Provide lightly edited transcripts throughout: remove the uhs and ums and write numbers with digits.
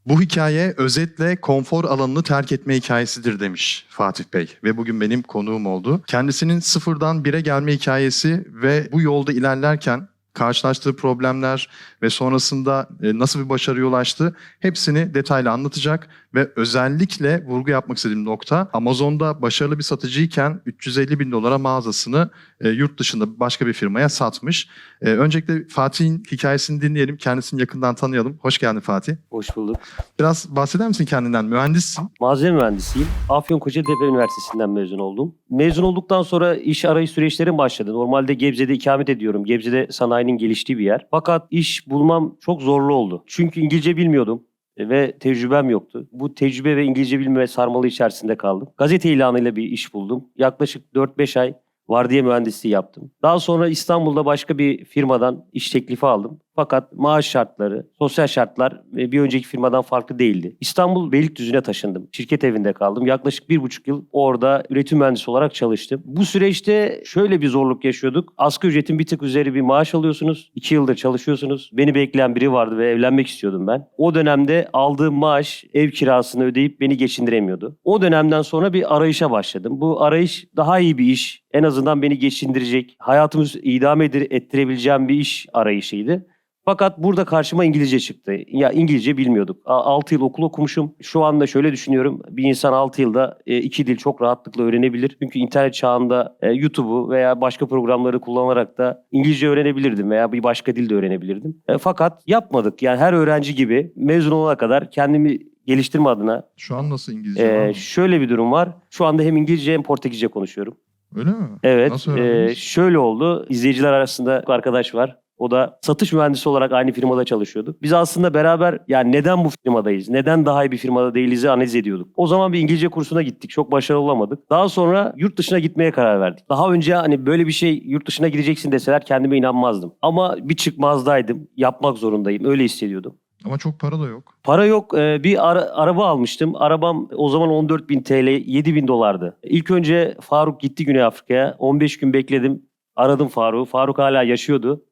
Bu hikaye özetle konfor alanını terk etme hikayesidir demiş Fatih Bey ve bugün benim konuğum oldu. Kendisinin sıfırdan bire gelme hikayesi ve bu yolda ilerlerken karşılaştığı problemler ve sonrasında nasıl bir başarıya ulaştı hepsini detaylı anlatacak ve özellikle vurgu yapmak istediğim nokta Amazon'da başarılı bir satıcıyken 350 bin dolara mağazasını yurt dışında başka bir firmaya satmış. Öncelikle Fatih'in hikayesini dinleyelim, kendisini yakından tanıyalım. Hoş geldin Fatih. Hoş bulduk. Biraz bahseder misin kendinden? Mühendissin. Malzeme mühendisiyim. Afyonkarahisar Üniversitesi'nden mezun oldum. Mezun olduktan sonra iş arayış süreçlerim başladı. Normalde Gebze'de ikamet ediyorum. Gebze'de sanayinin geliştiği bir yer. Fakat iş bulmam çok zorlu oldu. Çünkü İngilizce bilmiyordum ve tecrübem yoktu. Bu tecrübe ve İngilizce bilme sarmalı içerisinde kaldım. Gazete ilanıyla bir iş buldum. Yaklaşık 4-5 ay vardiya mühendisliği yaptım. Daha sonra İstanbul'da başka bir firmadan iş teklifi aldım. Fakat maaş şartları, sosyal şartlar bir önceki firmadan farklı değildi. İstanbul Beylikdüzü'ne taşındım. Şirket evinde kaldım. Yaklaşık 1,5 yıl orada üretim mühendisi olarak çalıştım. Bu süreçte şöyle bir zorluk yaşıyorduk. Asgari ücretin bir tık üzeri bir maaş alıyorsunuz. 2 yıldır çalışıyorsunuz. Beni bekleyen biri vardı ve evlenmek istiyordum ben. O dönemde aldığım maaş ev kirasını ödeyip beni geçindiremiyordu. O dönemden sonra bir arayışa başladım. Bu arayış daha iyi bir iş, en azından beni geçindirecek, hayatımı idame ettirebileceğim bir iş arayışıydı. Fakat burada karşıma İngilizce çıktı. Ya İngilizce bilmiyorduk. 6 yıl okul okumuşum. Şu anda şöyle düşünüyorum. Bir insan 6 yılda 2 dil çok rahatlıkla öğrenebilir. Çünkü internet çağında YouTube'u veya başka programları kullanarak da İngilizce öğrenebilirdim veya bir başka dil de öğrenebilirdim. Fakat yapmadık. Yani her öğrenci gibi mezun olana kadar kendimi geliştirme adına. Şu an nasıl İngilizce var mı? Şöyle bir durum var. Şu anda hem İngilizce hem Portekizce konuşuyorum. Öyle mi? Evet. Nasıl öğrendiniz? Şöyle oldu. İzleyiciler arasında bir arkadaş var. O da satış mühendisi olarak aynı firmada çalışıyordu. Biz aslında beraber yani neden bu firmadayız, neden daha iyi bir firmada değiliz'i analiz ediyorduk. O zaman bir İngilizce kursuna gittik. Çok başarılı olamadık. Daha sonra yurt dışına gitmeye karar verdik. Daha önce hani böyle bir şey yurt dışına gideceksin deseler kendime inanmazdım. Ama bir çıkmazdaydım. Yapmak zorundayım. Öyle hissediyordum. Ama çok para da yok. Para yok. Bir araba almıştım. Arabam o zaman 14.000 TL, 7.000 dolardı. İlk önce Faruk gitti Güney Afrika'ya. 15 gün bekledim. Aradım Faruk'u. Faruk hala yaşıyordu.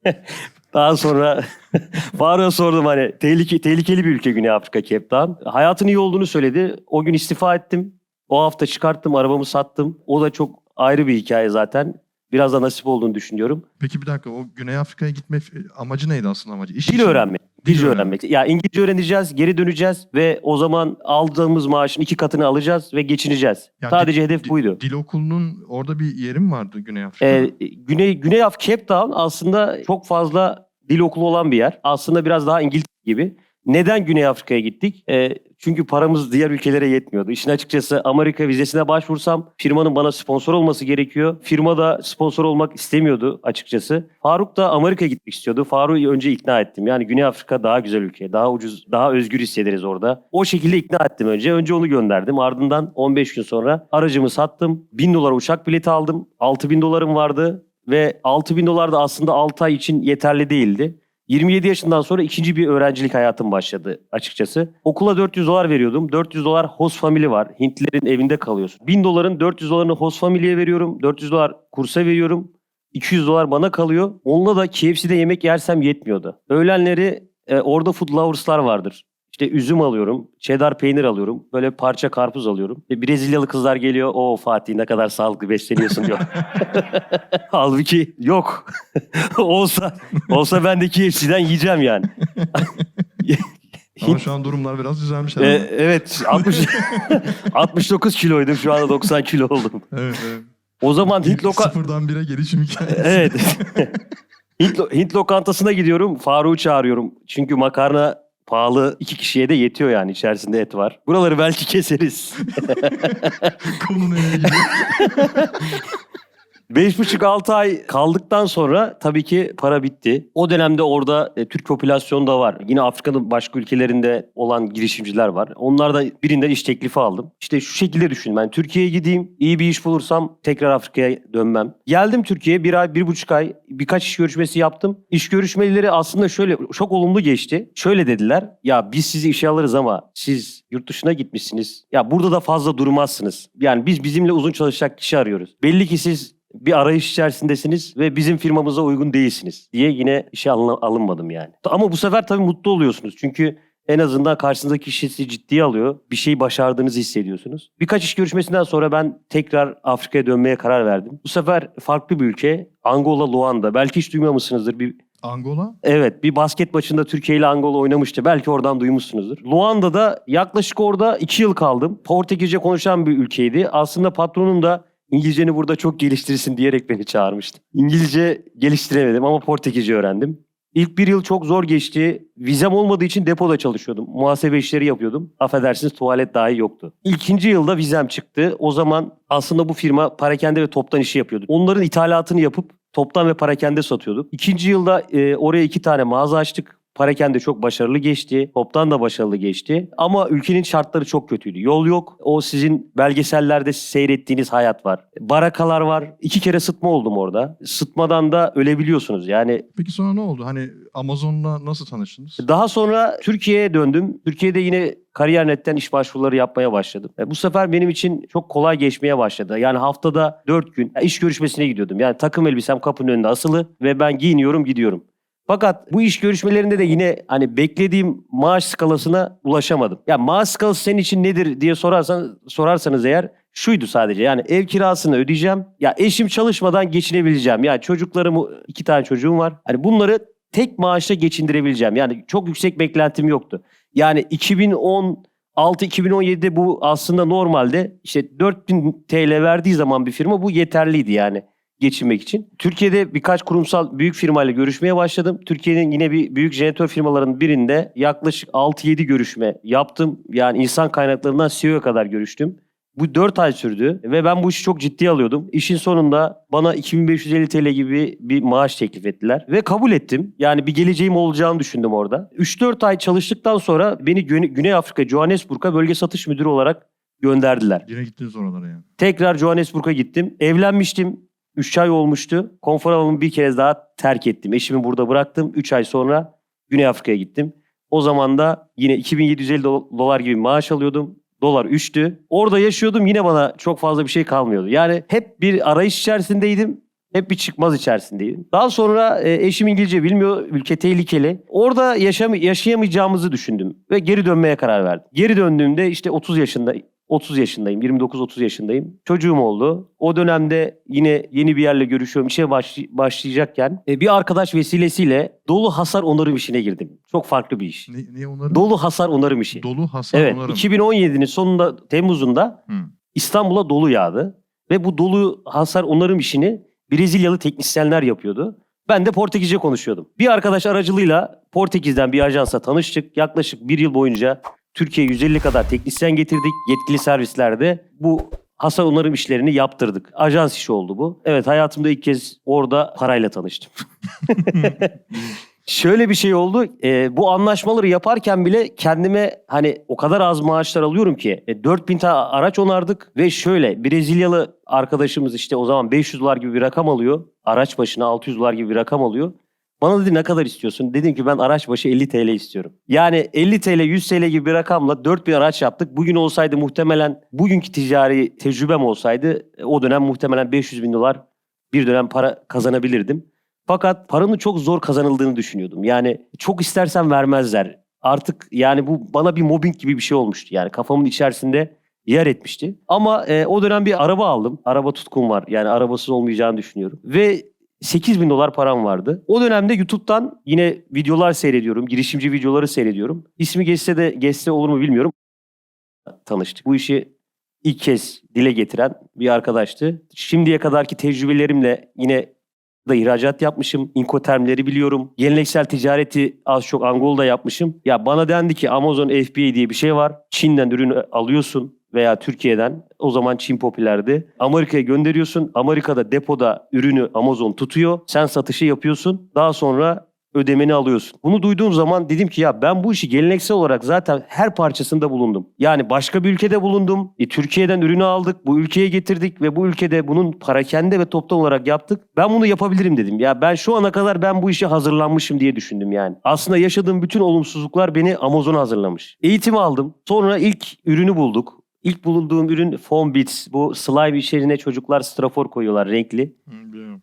Daha sonra Faruk'a sordum hani tehlikeli bir ülke Güney Afrika, Cape Town. Hayatın iyi olduğunu söyledi. O gün istifa ettim. O hafta çıkarttım, arabamı sattım. O da çok ayrı bir hikaye zaten. Biraz da nasip olduğunu düşünüyorum. Peki bir dakika, o Güney Afrika'ya gitme amacı neydi aslında amacı? İş Dil için mi? öğrenmek. Dil öğrenmek. Ya İngilizce öğreneceğiz, geri döneceğiz ve o zaman aldığımız maaşın 2 katını alacağız ve geçineceğiz. Yani Sadece hedef buydu. Dil okulunun orada bir yeri mi vardı Güney Afrika'da? Güney Afrika, Cape Town aslında çok fazla dil okulu olan bir yer. Aslında biraz daha İngiltere gibi. Neden Güney Afrika'ya gittik? Çünkü paramız diğer ülkelere yetmiyordu. İşin açıkçası Amerika vizesine başvursam firmanın bana sponsor olması gerekiyor. Firma da sponsor olmak istemiyordu açıkçası. Faruk da Amerika'ya gitmek istiyordu. Faruk'u önce ikna ettim. Yani Güney Afrika daha güzel ülke, daha ucuz, daha özgür hissederiz orada. O şekilde ikna ettim önce. Önce onu gönderdim. Ardından 15 gün sonra aracımı sattım. 1.000 dolar uçak bileti aldım. 6.000 dolarım vardı ve 6.000 dolar da aslında 6 ay için yeterli değildi. 27 yaşından sonra ikinci bir öğrencilik hayatım başladı açıkçası. Okula 400 dolar veriyordum. 400 dolar host family var. Hintlilerin evinde kalıyorsun. 1.000 doların 400 dolarını host family'ye veriyorum. 400 dolar kursa veriyorum. 200 dolar bana kalıyor. Onunla da KFC'de yemek yersem yetmiyordu. Öğlenleri orada food lovers'lar vardır. İşte üzüm alıyorum, cheddar peynir alıyorum, böyle parça karpuz alıyorum. Brezilyalı kızlar geliyor, o Fatih ne kadar sağlıklı besleniyorsun diyor. Halbuki yok. olsa ben de KFC'den yiyeceğim yani. Ama şu an durumlar biraz düzelmiş. Evet, 69 kiloydum, şu anda 90 kilo oldum. Evet. O zaman Sıfırdan bire gelişim hikayesi. Evet. Hint lokantasına gidiyorum, Faruk'u çağırıyorum. Çünkü makarna pahalı, 2 kişiye de yetiyor yani, içerisinde et var. Buraları belki keseriz. Konu nereye gidiyor? 5,5-6 ay kaldıktan sonra tabii ki para bitti. O dönemde orada Türk popülasyonu da var. Yine Afrika'nın başka ülkelerinde olan girişimciler var. Onlardan birinden iş teklifi aldım. İşte şu şekilde düşün, ben Türkiye'ye gideyim, iyi bir iş bulursam tekrar Afrika'ya dönmem. Geldim Türkiye'ye, 1 ay, 1,5 ay birkaç iş görüşmesi yaptım. İş görüşmeleri aslında şöyle çok olumlu geçti. Şöyle dediler, ya biz sizi işe alırız ama siz yurt dışına gitmişsiniz. Ya burada da fazla durmazsınız. Yani biz bizimle uzun çalışacak kişi arıyoruz. Belli ki siz bir arayış içerisindesiniz ve bizim firmamıza uygun değilsiniz diye yine işe alınmadım yani. Ama bu sefer tabii mutlu oluyorsunuz. Çünkü en azından karşınızdaki kişi sizi ciddiye alıyor. Bir şeyi başardığınızı hissediyorsunuz. Birkaç iş görüşmesinden sonra ben tekrar Afrika'ya dönmeye karar verdim. Bu sefer farklı bir ülke. Angola, Luanda. Belki hiç duymamışsınızdır. Angola? Evet, bir basket maçında Türkiye ile Angola oynamıştı. Belki oradan duymuşsunuzdur. Luanda'da yaklaşık orada 2 yıl kaldım. Portekizce konuşan bir ülkeydi. Aslında patronum da İngilizceni burada çok geliştirirsin diyerek beni çağırmıştı. İngilizce geliştiremedim ama Portekizce öğrendim. İlk 1 yıl çok zor geçti. Vizem olmadığı için depoda çalışıyordum. Muhasebe işleri yapıyordum. Affedersiniz, tuvalet dahi yoktu. İkinci yılda vizem çıktı. O zaman aslında bu firma parakende ve toptan işi yapıyordu. Onların ithalatını yapıp toptan ve parakende satıyorduk. İkinci yılda oraya 2 tane mağaza açtık. Parakende çok başarılı geçti. Toptan da başarılı geçti. Ama ülkenin şartları çok kötüydü. Yol yok. O sizin belgesellerde seyrettiğiniz hayat var. Barakalar var. 2 kere sıtma oldum orada. Sıtmadan da ölebiliyorsunuz. Yani Peki sonra ne oldu? Hani Amazon'la nasıl tanıştınız? daha sonra Türkiye'ye döndüm. Türkiye'de yine Kariyer.net'ten iş başvuruları yapmaya başladım. Bu sefer benim için çok kolay geçmeye başladı. Yani haftada 4 gün iş görüşmesine gidiyordum. Yani takım elbisem kapının önünde asılı ve ben giyiniyorum, gidiyorum. Fakat bu iş görüşmelerinde de yine hani beklediğim maaş skalasına ulaşamadım. Ya maaş skalası senin için nedir diye sorarsanız eğer şuydu sadece. Yani ev kirasını ödeyeceğim. Ya eşim çalışmadan geçinebileceğim. Yani çocuklarım, 2 tane çocuğum var. Hani bunları tek maaşla geçindirebileceğim. Yani çok yüksek beklentim yoktu. Yani 2016-2017'de bu aslında normalde işte 4.000 TL verdiği zaman bir firma bu yeterliydi yani geçinmek için. Türkiye'de birkaç kurumsal büyük firmayla görüşmeye başladım. Türkiye'nin yine bir büyük jeneratör firmalarının birinde yaklaşık 6-7 görüşme yaptım. Yani insan kaynaklarından CEO'ya kadar görüştüm. Bu 4 ay sürdü ve ben bu işi çok ciddiye alıyordum. İşin sonunda bana 2550 TL gibi bir maaş teklif ettiler ve kabul ettim. Yani bir geleceğim olacağını düşündüm orada. 3-4 ay çalıştıktan sonra beni Güney Afrika, Johannesburg'a bölge satış müdürü olarak gönderdiler. Yine gittiniz oralara yani. Tekrar Johannesburg'a gittim. Evlenmiştim. 3 ay olmuştu. Konfor alanımı bir kez daha terk ettim. Eşimi burada bıraktım. 3 ay sonra Güney Afrika'ya gittim. O zaman da yine 2750 dolar gibi maaş alıyordum. Dolar 3'tü. Orada yaşıyordum, yine bana çok fazla bir şey kalmıyordu. Yani hep bir arayış içerisindeydim. Hep bir çıkmaz içerisindeydim. Daha sonra eşim İngilizce bilmiyor. Ülke tehlikeli. Orada yaşayamayacağımızı düşündüm. Ve geri dönmeye karar verdim. Geri döndüğümde işte 30 yaşındayım. 29-30 yaşındayım. Çocuğum oldu. O dönemde yine yeni bir yerle görüşüyorum. İşe başlayacakken bir arkadaş vesilesiyle dolu hasar onarım işine girdim. Çok farklı bir iş. Ne onarım? Dolu hasar onarım işi. Dolu hasar Evet, onarım. 2017'nin sonunda, Temmuz'unda İstanbul'a dolu yağdı. Ve bu dolu hasar onarım işini Brezilyalı teknisyenler yapıyordu. Ben de Portekizce konuşuyordum. Bir arkadaş aracılığıyla Portekiz'den bir ajansa tanıştık. Yaklaşık 1 yıl boyunca Türkiye'ye 150 kadar teknisyen getirdik. Yetkili servislerde bu hasar onarım işlerini yaptırdık. Ajans işi oldu bu. Evet, hayatımda ilk kez orada parayla tanıştım. Şöyle bir şey oldu. Bu anlaşmaları yaparken bile kendime hani o kadar az maaşlar alıyorum ki 4000 tane araç onardık ve şöyle Brezilyalı arkadaşımız işte o zaman 500 dolar gibi bir rakam alıyor. Araç başına 600 dolar gibi bir rakam alıyor. Bana dedi ne kadar istiyorsun? Dedim ki ben araç başı 50 TL istiyorum. Yani 50 TL 100 TL gibi bir rakamla 4000 araç yaptık. Bugün olsaydı muhtemelen bugünkü ticari tecrübem olsaydı o dönem muhtemelen 500 bin dolar bir dönem para kazanabilirdim. Fakat paranın çok zor kazanıldığını düşünüyordum. Yani çok istersen vermezler. Artık yani bu bana bir mobbing gibi bir şey olmuştu. Yani kafamın içerisinde yer etmişti. Ama o dönem bir araba aldım. Araba tutkum var. Yani arabasız olmayacağını düşünüyorum. Ve 8 bin dolar param vardı. O dönemde YouTube'dan yine videolar seyrediyorum. Girişimci videoları seyrediyorum. İsmi geçse olur mu bilmiyorum. Tanıştık. Bu işi ilk kez dile getiren bir arkadaştı. Şimdiye kadarki tecrübelerimle yine da ihracat yapmışım. Incotermleri biliyorum. Geleneksel ticareti az çok Angola'da yapmışım. Ya bana dendi ki Amazon FBA diye bir şey var. Çin'den ürünü alıyorsun veya Türkiye'den. O zaman Çin popülerdi. Amerika'ya gönderiyorsun. Amerika'da depoda ürünü Amazon tutuyor. Sen satışı yapıyorsun. Daha sonra ödemeni alıyorsun. Bunu duyduğum zaman dedim ki ya ben bu işi geleneksel olarak zaten her parçasında bulundum. Yani başka bir ülkede bulundum. Türkiye'den ürünü aldık. Bu ülkeye getirdik ve bu ülkede bunun parakende ve toptan olarak yaptık. Ben bunu yapabilirim dedim. Ya ben şu ana kadar ben bu işe hazırlanmışım diye düşündüm yani. Aslında yaşadığım bütün olumsuzluklar beni Amazon'a hazırlamış. Eğitim aldım. Sonra ilk ürünü bulduk. İlk bulunduğum ürün Foam Bits. Bu slime içerine çocuklar strafor koyuyorlar renkli.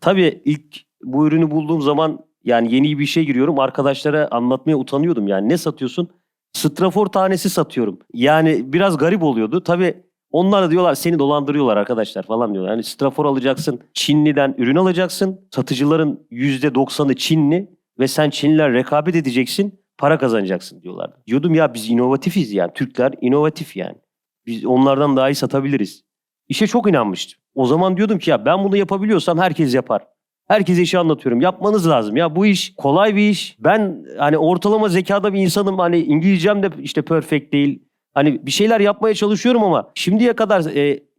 Tabii ilk bu ürünü bulduğum zaman yani yeni bir işe giriyorum. Arkadaşlara anlatmaya utanıyordum yani. Ne satıyorsun? strafor tanesi satıyorum. Yani biraz garip oluyordu. Tabii onlar da diyorlar seni dolandırıyorlar arkadaşlar falan diyorlar. Yani strafor alacaksın, Çinli'den ürün alacaksın. Satıcıların %90'ı Çinli ve sen Çinliler rekabet edeceksin, para kazanacaksın diyorlar. Diyordum ya biz inovatifiz yani. Türkler inovatif yani. Biz onlardan daha iyi satabiliriz. İşe çok inanmıştım. O zaman diyordum ki ya ben bunu yapabiliyorsam herkes yapar. Herkese işi anlatıyorum. Yapmanız lazım. Ya bu iş kolay bir iş. Ben hani ortalama zekada bir insanım. Hani İngilizcem de işte perfect değil. Hani bir şeyler yapmaya çalışıyorum ama şimdiye kadar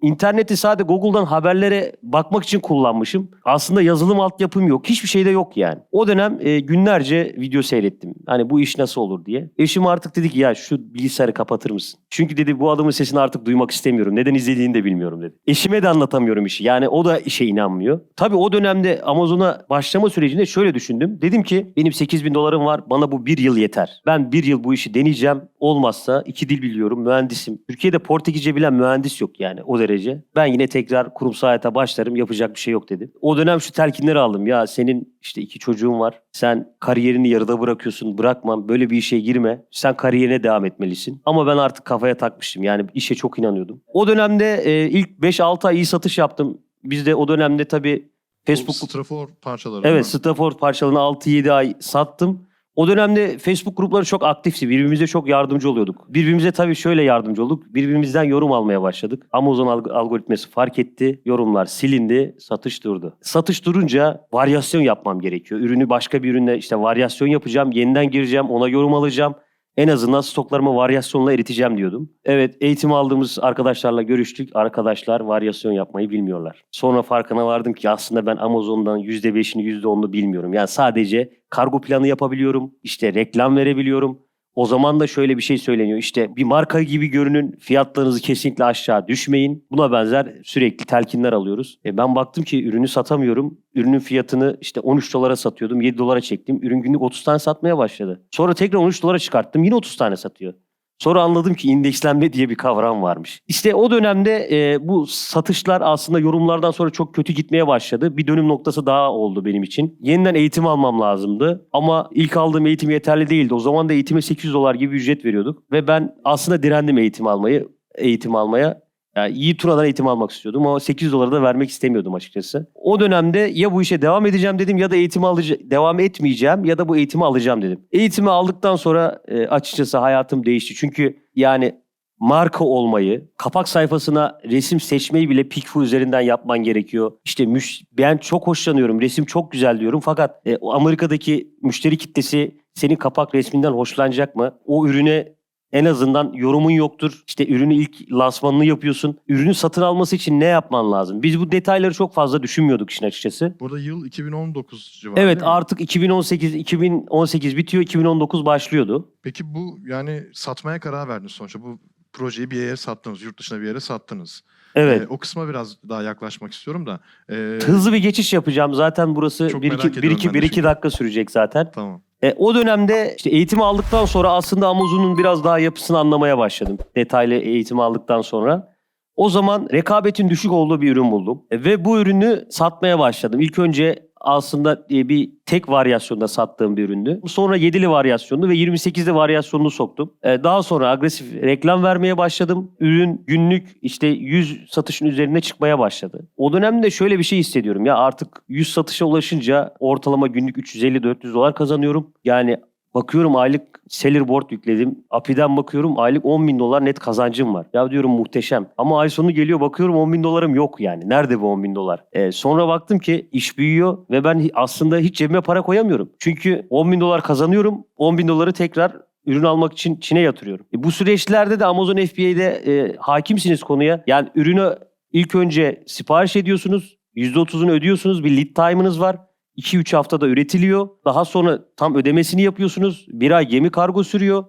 interneti sadece Google'dan haberlere bakmak için kullanmışım. Aslında yazılım altyapım yok. Hiçbir şey de yok yani. O dönem günlerce video seyrettim. Hani bu iş nasıl olur diye. Eşim artık dedi ki ya şu bilgisayarı kapatır mısın? Çünkü dedi bu adamın sesini artık duymak istemiyorum. Neden izlediğini de bilmiyorum dedi. Eşime de anlatamıyorum işi. Yani o da işe inanmıyor. Tabii o dönemde Amazon'a başlama sürecinde şöyle düşündüm. Dedim ki benim 8.000 dolarım var. Bana bu bir yıl yeter. Ben bir yıl bu işi deneyeceğim. Olmazsa 2 dil biliyorum. Mühendisim. Türkiye'de Portekizce bilen mühendis yok yani o derece. Ben yine tekrar kurumsal hayata başlarım. Yapacak bir şey yok dedim. O dönem şu telkinleri aldım. Ya senin işte 2 çocuğun var. Sen kariyerini yarıda bırakıyorsun. Bırakmam. Böyle bir işe girme. Sen kariyerine devam etmelisin. Ama ben artık kafaya takmıştım. Yani işe çok inanıyordum. O dönemde ilk 5-6 ay iyi satış yaptım. Biz de o dönemde tabii Facebook... Bu strafor parçaları değil mi? Evet, strafor parçalarını 6-7 ay sattım. O dönemde Facebook grupları çok aktifti. Birbirimize çok yardımcı oluyorduk. Birbirimize tabii şöyle yardımcı olduk. Birbirimizden yorum almaya başladık. Amazon algoritması fark etti. Yorumlar silindi. Satış durdu. Satış durunca varyasyon yapmam gerekiyor. Ürünü başka bir ürünle işte varyasyon yapacağım. Yeniden gireceğim. Ona yorum alacağım. En azından stoklarımı varyasyonla eriteceğim diyordum. Evet, eğitim aldığımız arkadaşlarla görüştük. Arkadaşlar varyasyon yapmayı bilmiyorlar. Sonra farkına vardım ki aslında ben Amazon'dan %5'ini %10'unu bilmiyorum. Yani sadece kargo planı yapabiliyorum. İşte reklam verebiliyorum. O zaman da şöyle bir şey söyleniyor. İşte bir marka gibi görünün, fiyatlarınızı kesinlikle aşağı düşmeyin. Buna benzer sürekli telkinler alıyoruz. Ben baktım ki ürünü satamıyorum. Ürünün fiyatını işte 13 dolara satıyordum. 7 dolara çektim. Ürün günlük 30 tane satmaya başladı. Sonra tekrar 13 dolara çıkarttım. Yine 30 tane satıyor. Sonra anladım ki indekslenme diye bir kavram varmış. İşte o dönemde bu satışlar aslında yorumlardan sonra çok kötü gitmeye başladı. Bir dönüm noktası daha oldu benim için. Yeniden eğitim almam lazımdı. Ama ilk aldığım eğitim yeterli değildi. O zaman da eğitime 800 dolar gibi ücret veriyorduk. Ve ben aslında direndim eğitim almaya. Yani iyi Tuna'dan eğitim almak istiyordum ama 800 doları da vermek istemiyordum açıkçası. O dönemde ya bu işe devam edeceğim dedim ya da devam etmeyeceğim ya da bu eğitimi alacağım dedim. Eğitimi aldıktan sonra açıkçası hayatım değişti. Çünkü yani marka olmayı, kapak sayfasına resim seçmeyi bile Pickfu üzerinden yapman gerekiyor. İşte ben çok hoşlanıyorum, resim çok güzel diyorum fakat o Amerika'daki müşteri kitlesi senin kapak resminden hoşlanacak mı? O ürüne en azından yorumun yoktur. İşte ürünü ilk lansmanını yapıyorsun. Ürünü satın alması için ne yapman lazım? Biz bu detayları çok fazla düşünmüyorduk işin açıkçası. Burada yıl 2019 civarı Evet, değil mi? artık 2018 bitiyor, 2019 başlıyordu. Peki bu yani satmaya karar verdiniz sonuçta. Bu projeyi bir yere sattınız, yurt dışına bir yere sattınız. Evet. O kısma biraz daha yaklaşmak istiyorum da. Hızlı bir geçiş yapacağım. Zaten burası Çok merak ediyorum ben de 1-2 çünkü. dakika sürecek zaten. Tamam. O dönemde işte eğitimi aldıktan sonra aslında Amazon'un biraz daha yapısını anlamaya başladım. Detaylı eğitimi aldıktan sonra. O zaman rekabetin düşük olduğu bir ürün buldum. Ve bu ürünü satmaya başladım. İlk önce aslında bir tek varyasyonda sattığım bir üründü. Sonra 7'li varyasyonlu ve 28'li varyasyonunu soktum. Daha sonra agresif reklam vermeye başladım. Ürün günlük işte 100 satışın üzerine çıkmaya başladı. O dönemde şöyle bir şey hissediyorum. Ya artık 100 satışa ulaşınca ortalama günlük 350-400 dolar kazanıyorum. Yani bakıyorum aylık seller board yükledim. API'den bakıyorum aylık 10 bin dolar net kazancım var. Ya diyorum muhteşem. Ama ay sonu geliyor bakıyorum 10 bin dolarım yok yani. Nerede bu 10 bin dolar? Sonra baktım ki iş büyüyor ve ben aslında hiç cebime para koyamıyorum. Çünkü 10 bin dolar kazanıyorum. 10 bin doları tekrar ürün almak için Çin'e yatırıyorum. Bu süreçlerde de Amazon FBA'de hakimsiniz konuya. Yani ürünü ilk önce sipariş ediyorsunuz. %30'unu ödüyorsunuz. Bir lead time'ınız var. 2-3 haftada üretiliyor. Daha sonra tam ödemesini yapıyorsunuz. 1 ay gemi kargo sürüyor.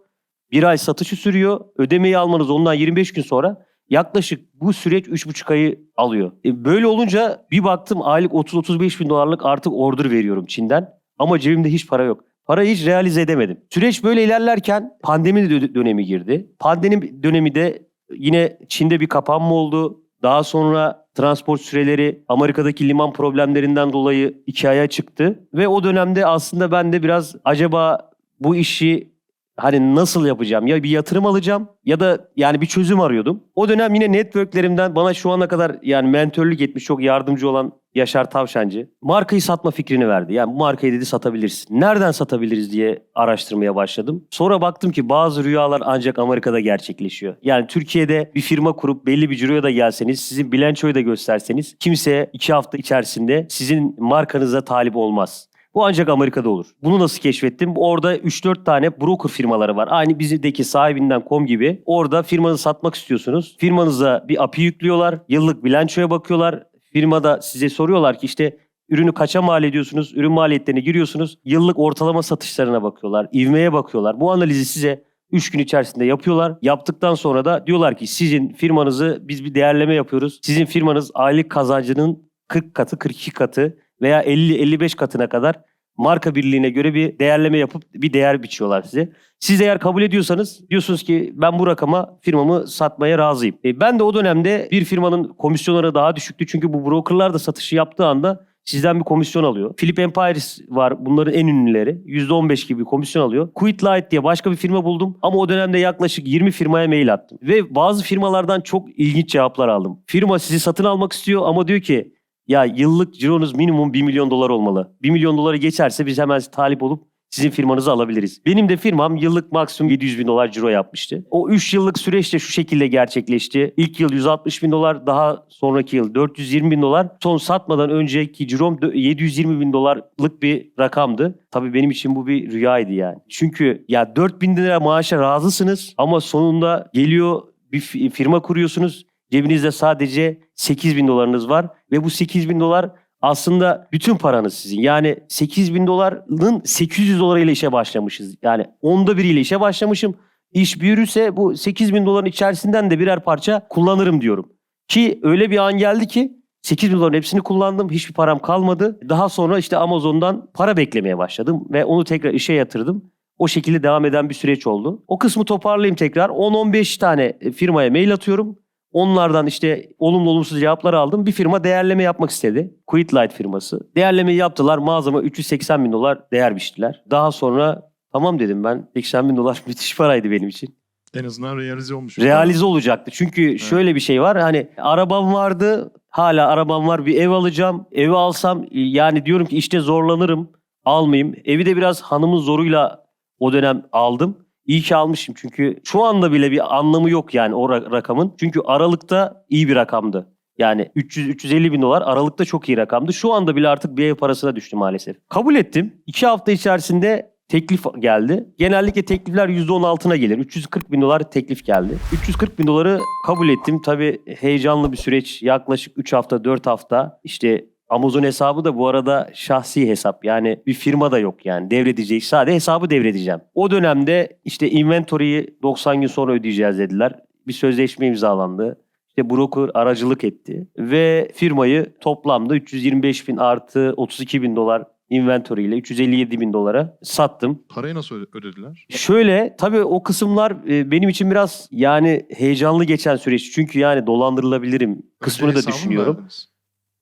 1 ay satışı sürüyor. Ödemeyi almanız ondan 25 gün sonra. Yaklaşık bu süreç 3,5 ayı alıyor. Böyle olunca bir baktım aylık 30-35 bin dolarlık artık order veriyorum Çin'den. Ama cebimde hiç para yok. Parayı hiç realize edemedim. Süreç böyle ilerlerken pandemi dönemi girdi. Pandemi dönemi de yine Çin'de bir kapanma oldu. Daha sonra transport süreleri Amerika'daki liman problemlerinden dolayı 2 aya çıktı. Ve o dönemde aslında ben de biraz acaba bu işi Hani nasıl yapacağım? Ya bir yatırım alacağım ya da yani bir çözüm arıyordum. O dönem yine networklerimden bana şu ana kadar yani mentörlük etmiş, çok yardımcı olan Yaşar Tavşancı markayı satma fikrini verdi. Yani bu markayı dedi satabilirsin. Nereden satabiliriz diye araştırmaya başladım. Sonra baktım ki bazı rüyalar ancak Amerika'da gerçekleşiyor. Yani Türkiye'de bir firma kurup belli bir ciroya da gelseniz, sizin bilançoyu da gösterseniz kimse 2 hafta içerisinde sizin markanıza talip olmaz. Bu ancak Amerika'da olur. Bunu nasıl keşfettim? Orada 3-4 tane broker firmaları var. Aynı bizdeki sahibinden.com gibi. Orada firmanızı satmak istiyorsunuz. Firmanıza bir API yüklüyorlar. Yıllık bilançoya bakıyorlar. Firmada size soruyorlar ki işte ürünü kaça mal ediyorsunuz? Ürün maliyetlerine giriyorsunuz. Yıllık ortalama satışlarına bakıyorlar. İvmeye bakıyorlar. Bu analizi size 3 gün içerisinde yapıyorlar. Yaptıktan sonra da diyorlar ki sizin firmanızı biz bir değerleme yapıyoruz. Sizin firmanız aylık kazancının 40 katı, 42 katı veya 50-55 katına kadar marka birliğine göre bir değerleme yapıp bir değer biçiyorlar size. Siz eğer kabul ediyorsanız diyorsunuz ki ben bu rakama firmamı satmaya razıyım. Ben de o dönemde bir firmanın komisyonları daha düşüktü. Çünkü bu brokerlar da satışı yaptığı anda sizden bir komisyon alıyor. Philip Empires var, bunların en ünlüleri. %15 gibi bir komisyon alıyor. Quitlight diye başka bir firma buldum. Ama o dönemde yaklaşık 20 firmaya mail attım. Ve bazı firmalardan çok ilginç cevaplar aldım. Firma sizi satın almak istiyor ama diyor ki ya yıllık cironuz minimum 1 milyon dolar olmalı. 1 milyon doları geçerse biz hemen talip olup sizin firmanızı alabiliriz. Benim de firmam yıllık maksimum 700 bin dolar ciro yapmıştı. O 3 yıllık süreçte şu şekilde gerçekleşti. İlk yıl 160 bin dolar, daha sonraki yıl 420 bin dolar. Son satmadan önceki cirom 720 bin dolarlık bir rakamdı. Tabii benim için bu bir rüyaydı yani. Çünkü ya 4 bin lira maaşa razısınız ama sonunda geliyor bir firma kuruyorsunuz. Cebinizde sadece 8 bin dolarınız var ve bu 8 bin dolar aslında bütün paranız sizin. Yani 8 bin doların 800 dolarıyla işe başlamışız. Yani onda biriyle işe başlamışım. İş büyürse bu 8 bin doların içerisinden de birer parça kullanırım diyorum. Ki öyle bir an geldi ki 8 bin doların hepsini kullandım. Hiçbir param kalmadı. Daha sonra işte Amazon'dan para beklemeye başladım ve onu tekrar işe yatırdım. O şekilde devam eden bir süreç oldu. O kısmı toparlayayım tekrar. 10-15 tane firmaya mail atıyorum. Onlardan işte olumlu olumsuz cevaplar aldım. Bir firma değerleme yapmak istedi. Quitlight firması. Değerlemeyi yaptılar. Mağazama 380 bin dolar değer biçtiler. Daha sonra tamam dedim ben. 80 bin dolar müthiş paraydı benim için. En azından realize olmuş. Realize olacaktı. Çünkü şöyle bir şey var. Hani arabam vardı. Hala arabam var. Bir ev alacağım. Evi alsam yani diyorum ki işte zorlanırım. Almayayım. Evi de biraz hanımın zoruyla o dönem aldım. İyi ki almışım çünkü şu anda bile bir anlamı yok yani o rakamın. Çünkü Aralık'ta iyi bir rakamdı. Yani 300-350 bin dolar Aralık'ta çok iyi rakamdı. Şu anda bile artık bir ev parasına düştü maalesef. Kabul ettim. 2 hafta içerisinde teklif geldi. Genellikle teklifler %10 altına gelir. 340 bin dolar teklif geldi. 340 bin doları kabul ettim. Tabii heyecanlı bir süreç. Yaklaşık 3 hafta 4 hafta işte Amazon hesabı da bu arada şahsi hesap. Yani bir firma da yok yani. Devredecek. Sadece hesabı devredeceğim. O dönemde işte inventory'yi 90 gün sonra ödeyeceğiz dediler. Bir sözleşme imzalandı. İşte broker aracılık etti. Ve firmayı toplamda 325 bin artı 32 bin dolar inventory ile 357 bin dolara sattım. Parayı nasıl ödediler? Şöyle tabii o kısımlar benim için biraz yani heyecanlı geçen süreç. Çünkü yani dolandırılabilirim kısmını da hesabı mı düşünüyorum. verdiniz?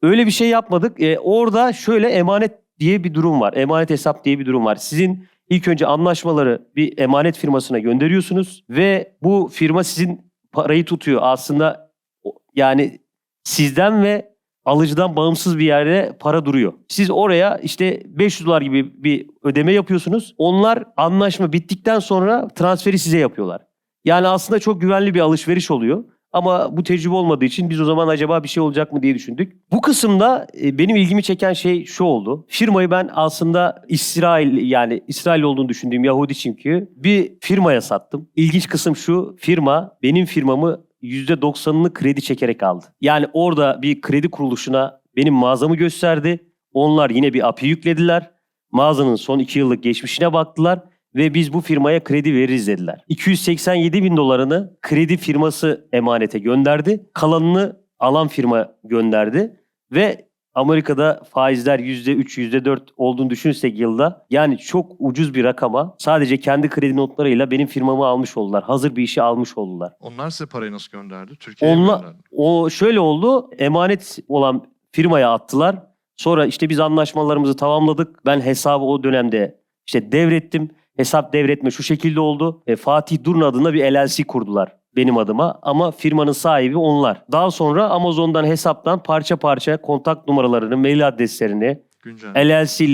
Öyle bir şey yapmadık. Orada şöyle emanet diye bir durum var. Emanet hesap diye bir durum var. Sizin ilk önce anlaşmaları bir emanet firmasına gönderiyorsunuz ve bu firma sizin parayı tutuyor. Aslında yani sizden ve alıcıdan bağımsız bir yerde para duruyor. Siz oraya işte 500 dolar gibi bir ödeme yapıyorsunuz. Onlar anlaşma bittikten sonra transferi size yapıyorlar. Yani aslında çok güvenli bir alışveriş oluyor. Ama bu tecrübe olmadığı için biz o zaman acaba bir şey olacak mı diye düşündük. Bu kısımda benim ilgimi çeken şey şu oldu. Firmayı ben aslında İsrail olduğunu düşündüğüm Yahudi çünkü bir firmaya sattım. İlginç kısım şu, firma benim firmamı %90'ını kredi çekerek aldı. Yani orada bir kredi kuruluşuna benim mağazamı gösterdi. Onlar yine bir API yüklediler. Mağazanın son 2 yıllık geçmişine baktılar. Ve biz bu firmaya kredi veririz dediler. 287 bin dolarını kredi firması emanete gönderdi. Kalanını alan firma gönderdi. Ve Amerika'da faizler %3, %4 olduğunu düşünürsek yılda yani çok ucuz bir rakama sadece kendi kredi notlarıyla benim firmamı almış oldular. Hazır bir işi almış oldular. Onlar size parayı nasıl gönderdi? Türkiye'ye mi gönderdi? O şöyle oldu. Emanet olan firmaya attılar. Sonra işte biz anlaşmalarımızı tamamladık. Ben hesabı o dönemde işte devrettim. hesap devretme şu şekilde oldu. Fatih Durun adında bir LLC kurdular benim adıma ama firmanın sahibi onlar. Daha sonra Amazon'dan hesaptan parça parça kontak numaralarını, mail adreslerini, Güncel. LLC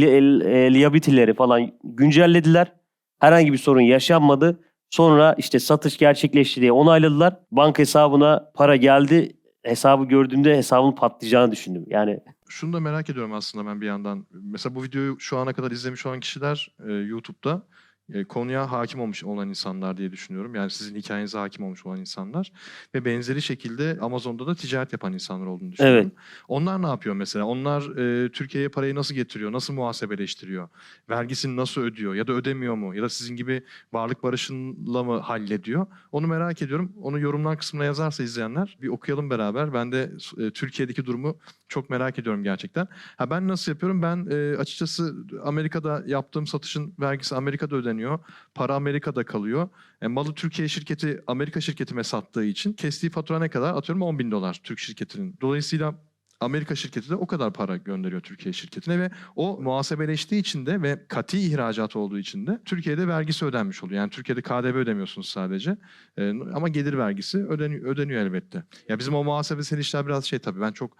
liability'leri falan güncellediler. Herhangi bir sorun yaşanmadı. Sonra işte satış gerçekleşti diye onayladılar. Banka hesabına para geldi. Hesabı gördüğümde hesabın patlayacağını düşündüm. Yani Şunu da merak ediyorum aslında ben bir yandan. Mesela bu videoyu şu ana kadar izlemiş olan kişiler YouTube'da konuya hakim olmuş olan insanlar diye düşünüyorum. Yani sizin hikayenize hakim olmuş olan insanlar. Ve benzeri şekilde Amazon'da da ticaret yapan insanlar olduğunu düşünüyorum. Onlar ne yapıyor mesela? Onlar Türkiye'ye parayı nasıl getiriyor? Nasıl muhasebeleştiriyor? Vergisini nasıl ödüyor? Ya da ödemiyor mu? Ya da sizin gibi varlık barışıyla mı hallediyor? Onu merak ediyorum. Onu yorumlar kısmına yazarsa izleyenler bir okuyalım beraber. Ben de Türkiye'deki durumu çok merak ediyorum gerçekten. Ben nasıl yapıyorum? Ben açıkçası Amerika'da yaptığım satışın vergisi Amerika'da ödeniyor. Para Amerika'da kalıyor. Malı Türkiye şirketi Amerika şirketime sattığı için kestiği fatura ne kadar? Atıyorum $10.000 Türk şirketinin. Dolayısıyla Amerika şirketi de o kadar para gönderiyor Türkiye şirketine ve o muhasebeleştiği için de ve kati ihracat olduğu için de Türkiye'de vergisi ödenmiş oluyor. Yani Türkiye'de KDV ödemiyorsunuz sadece ama gelir vergisi ödeniyor elbette. Ya bizim o muhasebesel işler biraz tabii ben çok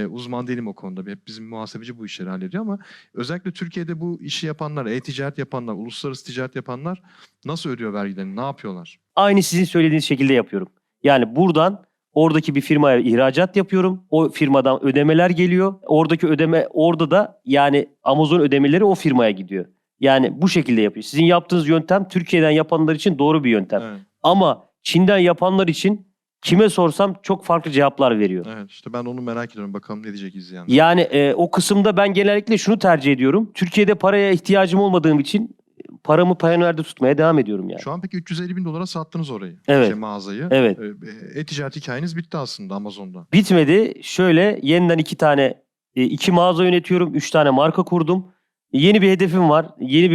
uzman değilim o konuda. Hep bizim muhasebeci bu işleri hallediyor ama özellikle Türkiye'de bu işi yapanlar, e-ticaret yapanlar, uluslararası ticaret yapanlar nasıl ödüyor vergilerini, ne yapıyorlar? aynı sizin söylediğiniz şekilde yapıyorum. Yani buradan oradaki bir firmaya ihracat yapıyorum. O firmadan ödemeler geliyor. Oradaki ödeme orada da yani Amazon ödemeleri o firmaya gidiyor. Yani bu şekilde yapıyor. Sizin yaptığınız yöntem Türkiye'den yapanlar için doğru bir yöntem. Evet. Ama Çin'den yapanlar için kime sorsam çok farklı cevaplar veriyor. Evet, işte ben onu merak ediyorum. Bakalım ne diyecek izleyenler. Yani o kısımda ben genellikle şunu tercih ediyorum. Türkiye'de paraya ihtiyacım olmadığım için paramı Payoneer'de tutmaya devam ediyorum yani. Şu an peki $350.000 sattınız orayı. Evet. Mağazayı. Evet. E-ticaret hikayeniz bitti aslında Amazon'da. Bitmedi. Şöyle yeniden iki mağaza yönetiyorum. 3 tane marka kurdum. Yeni bir hedefim var. Yeni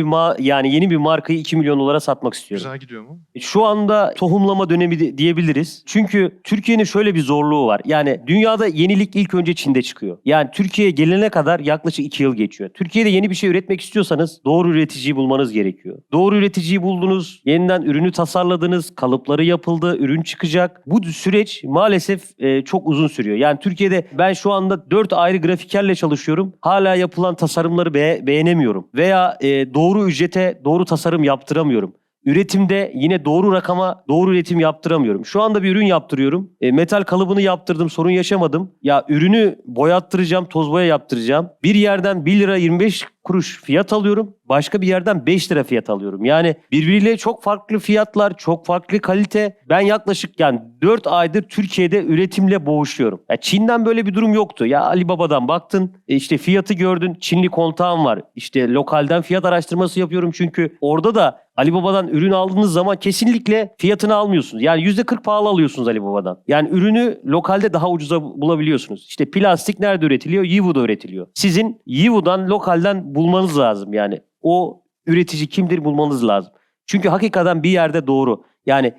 bir markayı $2 milyon satmak istiyorum. Güzel gidiyor mu? Şu anda tohumlama dönemi diyebiliriz. Çünkü Türkiye'nin şöyle bir zorluğu var. Yani dünyada yenilik ilk önce Çin'de çıkıyor. Yani Türkiye'ye gelene kadar yaklaşık 2 yıl geçiyor. Türkiye'de yeni bir şey üretmek istiyorsanız doğru üreticiyi bulmanız gerekiyor. Doğru üreticiyi buldunuz, yeniden ürünü tasarladınız, kalıpları yapıldı, ürün çıkacak. Bu süreç maalesef çok uzun sürüyor. Yani Türkiye'de ben şu anda 4 ayrı grafikerle çalışıyorum. Hala yapılan tasarımları beğenemiyorum. Veya doğru ücrete doğru tasarım yaptıramıyorum. Üretimde yine doğru rakama doğru üretim yaptıramıyorum. Şu anda bir ürün yaptırıyorum. Metal kalıbını yaptırdım, sorun yaşamadım. Ya ürünü boyattıracağım, toz boya yaptıracağım. Bir yerden 1 lira 25 kuruş fiyat alıyorum. Başka bir yerden 5 lira fiyat alıyorum. Yani birbiriyle çok farklı fiyatlar, çok farklı kalite. Ben yaklaşık 4 aydır Türkiye'de üretimle boğuşuyorum. Ya Çin'den böyle bir durum yoktu. Ya Alibaba'dan baktın, işte fiyatı gördün, Çinli kontağım var. İşte lokalden fiyat araştırması yapıyorum çünkü orada da Alibaba'dan ürün aldığınız zaman kesinlikle fiyatını almıyorsunuz. Yani %40 pahalı alıyorsunuz Alibaba'dan. Yani ürünü lokalde daha ucuza bulabiliyorsunuz. İşte plastik nerede üretiliyor? Yivu'da üretiliyor. Sizin Yivu'dan, lokalden bulmanız lazım yani. O üretici kimdir bulmanız lazım. Çünkü hakikaten bir yerde doğru. Yani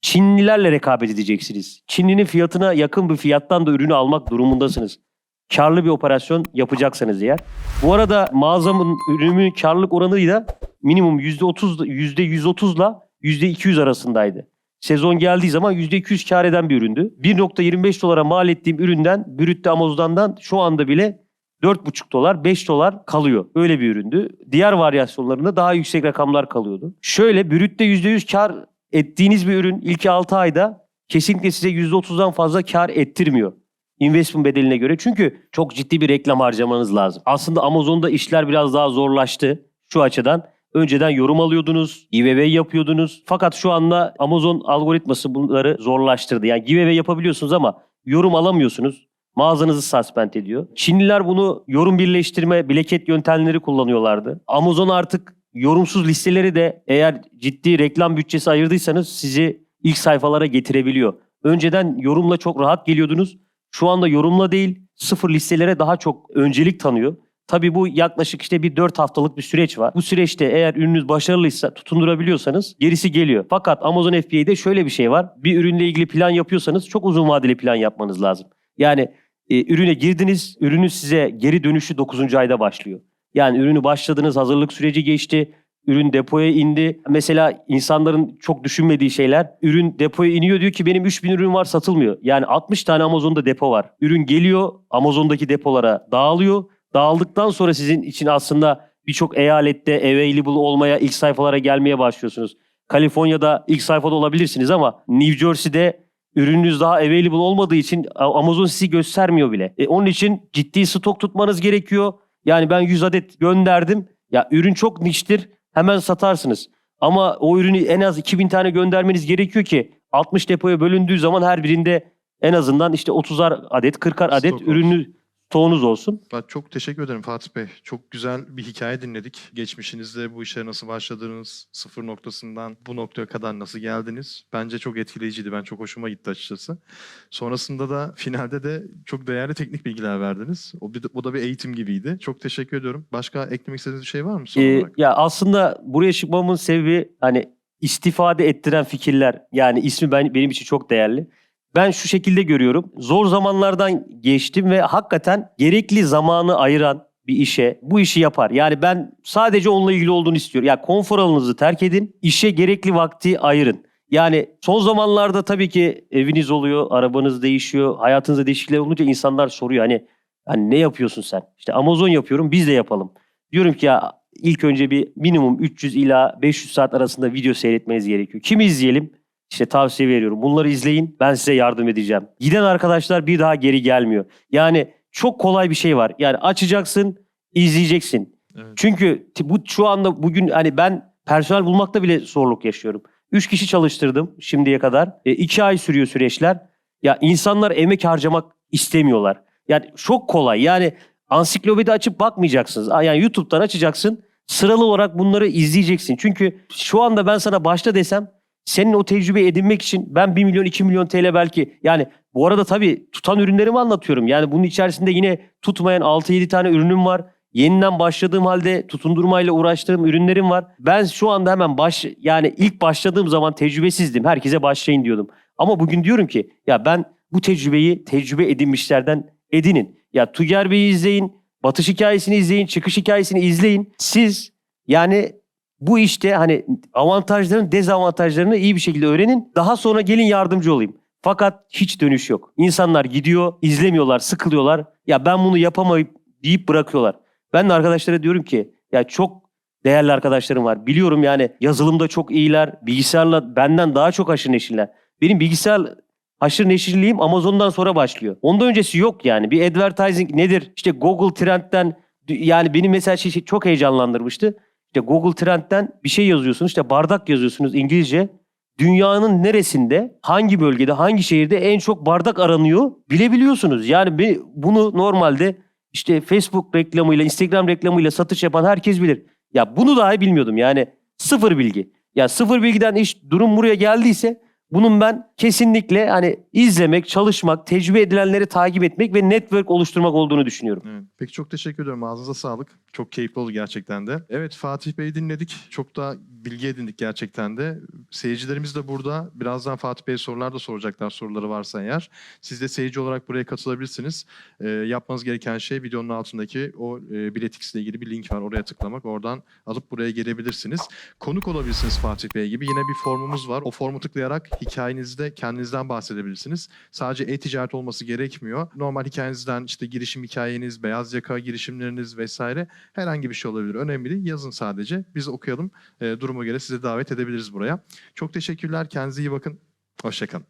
Çinlilerle rekabet edeceksiniz. Çinlinin fiyatına yakın bir fiyattan da ürünü almak durumundasınız. Karlı bir operasyon yapacaksanız eğer. Bu arada mağazamın ürünümün karlılık oranı da minimum %130'la %200 arasındaydı. Sezon geldiği zaman %200 kar eden bir üründü. $1.25 mal ettiğim üründen Brütte Amazon'dan şu anda bile $4,5, $5 kalıyor. Öyle bir üründü. Diğer varyasyonlarında daha yüksek rakamlar kalıyordu. Şöyle Brütte %100 kar ettiğiniz bir ürün ilk 6 ayda kesinlikle size %30'dan fazla kar ettirmiyor. Investment bedeline göre. Çünkü çok ciddi bir reklam harcamanız lazım. Aslında Amazon'da işler biraz daha zorlaştı şu açıdan. Önceden yorum alıyordunuz, giveaway yapıyordunuz. Fakat şu anda Amazon algoritması bunları zorlaştırdı. Yani giveaway yapabiliyorsunuz ama yorum alamıyorsunuz. Mağazanızı suspend ediyor. Çinliler bunu yorum birleştirme, bileket yöntemleri kullanıyorlardı. Amazon artık yorumsuz listeleri de eğer ciddi reklam bütçesi ayırdıysanız sizi ilk sayfalara getirebiliyor. Önceden yorumla çok rahat geliyordunuz. Şu anda yorumla değil, sıfır listelere daha çok öncelik tanıyor. Tabii bu yaklaşık bir 4 haftalık bir süreç var. Bu süreçte eğer ürününüz başarılıysa, tutundurabiliyorsanız gerisi geliyor. Fakat Amazon FBA'de şöyle bir şey var. Bir ürünle ilgili plan yapıyorsanız çok uzun vadeli plan yapmanız lazım. Yani ürüne girdiniz, ürünün size geri dönüşü 9. ayda başlıyor. Yani ürünü başladınız, hazırlık süreci geçti, Ürün depoya indi. Mesela insanların çok düşünmediği şeyler. Ürün depoya iniyor, diyor ki benim 3000 ürün var, satılmıyor. Yani 60 tane Amazon'da depo var. Ürün geliyor Amazon'daki depolara dağılıyor. Dağıldıktan sonra sizin için aslında birçok eyalette available olmaya, ilk sayfalara gelmeye başlıyorsunuz. Kaliforniya'da ilk sayfada olabilirsiniz ama New Jersey'de ürününüz daha available olmadığı için Amazon sizi göstermiyor bile. Onun için ciddi stok tutmanız gerekiyor. Yani ben 100 adet gönderdim. Ya ürün çok niştir. Hemen satarsınız. Ama o ürünü en az 2000 tane göndermeniz gerekiyor ki 60 depoya bölündüğü zaman her birinde en azından işte 30'ar adet, 40'ar adet Stok olsun. ürünü stoğunuz olsun. Ben çok teşekkür ederim Fatih Bey. Çok güzel bir hikaye dinledik. Geçmişinizde bu işe nasıl başladınız, sıfır noktasından bu noktaya kadar nasıl geldiniz? Bence çok etkileyiciydi. Ben çok hoşuma gitti açıkçası. Sonrasında da finalde de çok değerli teknik bilgiler verdiniz. O da bir eğitim gibiydi. Çok teşekkür ediyorum. Başka eklemek istediğiniz bir şey var mı son olarak? Ya aslında buraya çıkmamın sebebi hani istifade ettiren fikirler. Yani ismi benim için çok değerli. Ben şu şekilde görüyorum. Zor zamanlardan geçtim ve hakikaten gerekli zamanı ayıran bir işe bu işi yapar. Yani ben sadece onunla ilgili olduğunu istiyorum. Yani konfor alanınızı terk edin, işe gerekli vakti ayırın. Yani son zamanlarda tabii ki eviniz oluyor, arabanız değişiyor, hayatınızda değişiklikler olunca insanlar soruyor hani ne yapıyorsun sen? İşte Amazon yapıyorum, biz de yapalım. Diyorum ki ya ilk önce bir minimum 300 ila 500 saat arasında video seyretmeniz gerekiyor. Kimi izleyelim? İşte tavsiye veriyorum. Bunları izleyin. Ben size yardım edeceğim. Giden arkadaşlar bir daha geri gelmiyor. Yani çok kolay bir şey var. Yani açacaksın, izleyeceksin. Evet. Çünkü bu şu anda bugün hani ben personel bulmakta bile zorluk yaşıyorum. 3 kişi çalıştırdım şimdiye kadar. 2 ay sürüyor süreçler. Ya insanlar emek harcamak istemiyorlar. Yani çok kolay. Yani ansiklopedi açıp bakmayacaksınız. Yani YouTube'dan açacaksın. Sıralı olarak bunları izleyeceksin. Çünkü şu anda ben sana başla desem senin o tecrübeyi edinmek için ben 1 milyon 2 milyon TL belki, yani bu arada tabii tutan ürünlerimi anlatıyorum. Yani bunun içerisinde yine tutmayan 6-7 tane ürünüm var. Yeniden başladığım halde tutundurmayla uğraştığım ürünlerim var. Ben şu anda hemen yani ilk başladığım zaman tecrübesizdim. Herkese başlayın diyordum. Ama bugün diyorum ki ya ben bu tecrübeyi tecrübe edinmişlerden edinin. Ya Tuger Bey'i izleyin, batış hikayesini izleyin, çıkış hikayesini izleyin. Siz yani bu işte hani avantajlarını, dezavantajlarını iyi bir şekilde öğrenin. Daha sonra gelin yardımcı olayım. Fakat hiç dönüş yok. İnsanlar gidiyor, izlemiyorlar, sıkılıyorlar. Ya ben bunu yapamayıp deyip bırakıyorlar. Ben de arkadaşlara diyorum ki ya çok değerli arkadaşlarım var. Biliyorum yani yazılımda çok iyiler. Bilgisayarla benden daha çok haşır neşirler. Benim bilgisayar haşır neşirliğim Amazon'dan sonra başlıyor. Ondan öncesi yok yani. Bir advertising nedir? İşte Google Trend'den, yani beni mesela çok heyecanlandırmıştı. İşte Google Trend'den bir şey yazıyorsunuz. İşte bardak yazıyorsunuz İngilizce. Dünyanın neresinde, hangi bölgede, hangi şehirde en çok bardak aranıyor bilebiliyorsunuz. Yani bunu normalde işte Facebook reklamıyla, Instagram reklamıyla satış yapan herkes bilir. Ya bunu dahi bilmiyordum. Yani sıfır bilgi. Ya sıfır bilgiden durum buraya geldiyse bunun ben kesinlikle hani izlemek, çalışmak, tecrübe edilenleri takip etmek ve network oluşturmak olduğunu düşünüyorum. Evet. Peki çok teşekkür ederim. Ağzınıza sağlık. Çok keyifli oldu gerçekten de. Evet, Fatih Bey'i dinledik. Çok da bilgi edindik gerçekten de. Seyircilerimiz de burada. Birazdan Fatih Bey'e sorular da soracaklar, soruları varsa eğer. Siz de seyirci olarak buraya katılabilirsiniz. Yapmanız gereken şey videonun altındaki o Biletix ile ilgili bir link var. Oraya tıklamak. Oradan alıp buraya gelebilirsiniz. Konuk olabilirsiniz Fatih Bey gibi. Yine bir formumuz var. O formu tıklayarak hikayenizde kendinizden bahsedebilirsiniz. Sadece e-ticaret olması gerekmiyor. Normal hikayenizden işte girişim hikayeniz, beyaz yaka girişimleriniz vesaire herhangi bir şey olabilir. Önemli değil. Yazın sadece. Biz okuyalım. Duruma göre sizi davet edebiliriz buraya. Çok teşekkürler. Kendinize iyi bakın. Hoşça kalın.